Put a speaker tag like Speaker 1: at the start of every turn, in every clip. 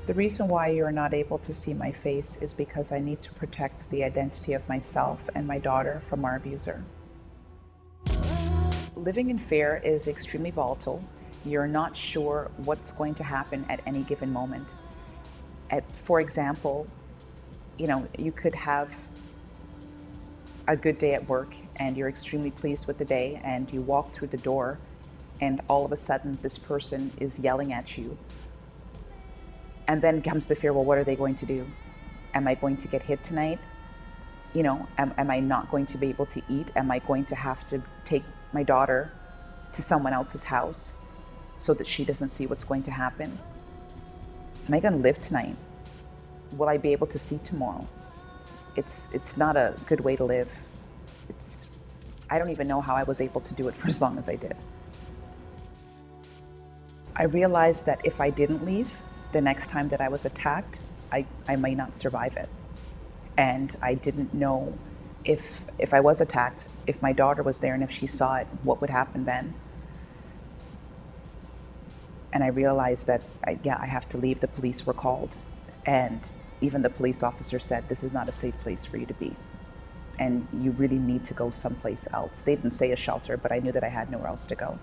Speaker 1: The reason why you're not able to see my face is because I need to protect the identity of myself and my daughter from our abuser. Living in fear is extremely volatile. You're not sure what's going to happen at any given moment. For example, you could have a good day at work and you're extremely pleased with the day, and you walk through the door and all of a sudden this person is yelling at you. And then comes the fear, well, what are they going to do? Am I going to get hit tonight? Am I not going to be able to eat? Am I going to have to take my daughter to someone else's house so that she doesn't see what's going to happen? Am I going to live tonight? Will I be able to see tomorrow? It's not a good way to live. I don't even know how I was able to do it for as long as I did. I realized that if I didn't leave, the next time that I was attacked, I might not survive it. And I didn't know if I was attacked, if my daughter was there and if she saw it, what would happen then? And I realized that, I have to leave. The police were called. And even the police officer said, this is not a safe place for you to be. And you really need to go someplace else. They didn't say a shelter, but I knew that I had nowhere else to go.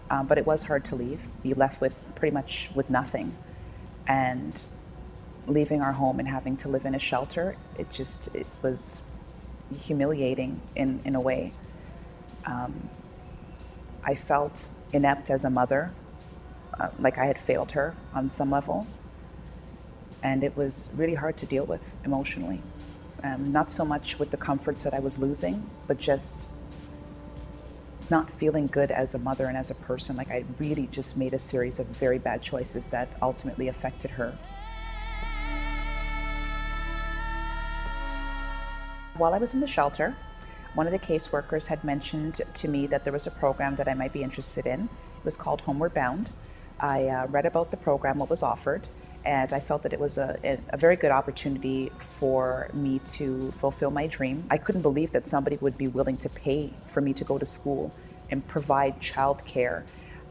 Speaker 1: But it was hard to leave. Be left with pretty much with nothing. And leaving our home and having to live in a shelter, it was humiliating in a way. I felt inept as a mother, like I had failed her on some level. And it was really hard to deal with emotionally. Not so much with the comforts that I was losing, but just not feeling good as a mother and as a person. Like I really just made a series of very bad choices that ultimately affected her. While I was in the shelter, one of the caseworkers had mentioned to me that there was a program that I might be interested in. It was called Homeward. I read about the program, what was offered, and I felt that it was a very good opportunity for me to fulfill my dream. I couldn't believe that somebody would be willing to pay for me to go to school and provide childcare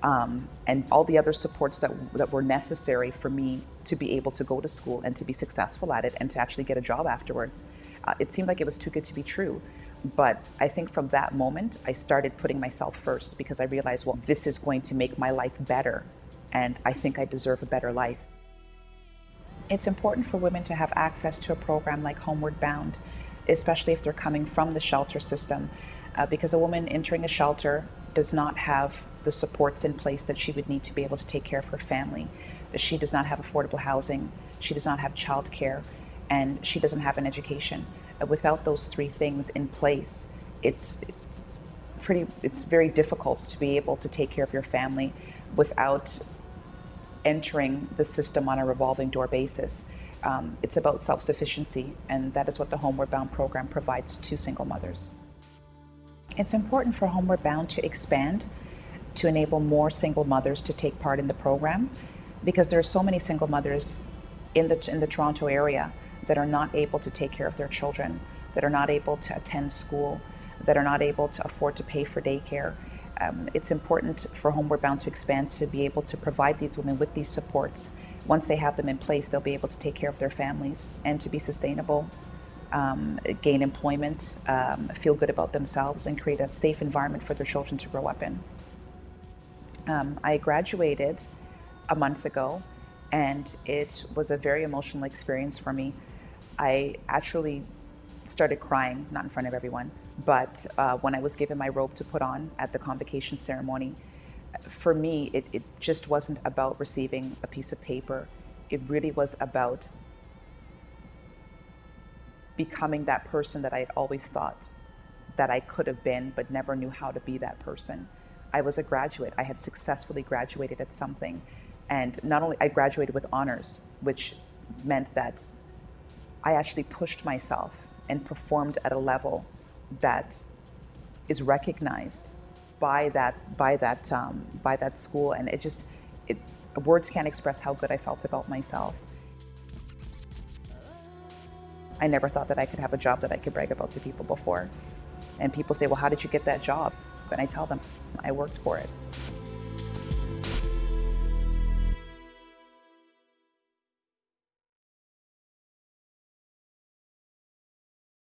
Speaker 1: and all the other supports that were necessary for me to be able to go to school and to be successful at it and to actually get a job afterwards. It seemed like it was too good to be true. But I think from that moment, I started putting myself first because I realized, well, this is going to make my life better. And I think I deserve a better life. It's important for women to have access to a program like Homeward Bound, especially if they're coming from the shelter system, because a woman entering a shelter does not have the supports in place that she would need to be able to take care of her family. She does not have affordable housing, she does not have childcare, and she doesn't have an education. Without those three things in place, it's very difficult to be able to take care of your family without entering the system on a revolving door basis. It's about self-sufficiency, and that is what the Homeward Bound program provides to single mothers. It's important for Homeward Bound to expand to enable more single mothers to take part in the program, because there are so many single mothers in the Toronto area that are not able to take care of their children, that are not able to attend school, that are not able to afford to pay for daycare. It's important for Homeward Bound to expand to be able to provide these women with these supports. Once they have them in place, they'll be able to take care of their families and to be sustainable, gain employment, feel good about themselves, and create a safe environment for their children to grow up in. I graduated a month ago, and it was a very emotional experience for me. I actually started crying, not in front of everyone, but when I was given my robe to put on at the convocation ceremony. For me, it just wasn't about receiving a piece of paper. It really was about becoming that person that I had always thought that I could have been, but never knew how to be that person. I was a graduate. I had successfully graduated at something. And not only I graduated with honors, which meant that I actually pushed myself and performed at a level that is recognized by that school, and words can't express how good I felt about myself. I never thought that I could have a job that I could brag about to people before. And people say, well, how did you get that job? And I tell them, I worked for it.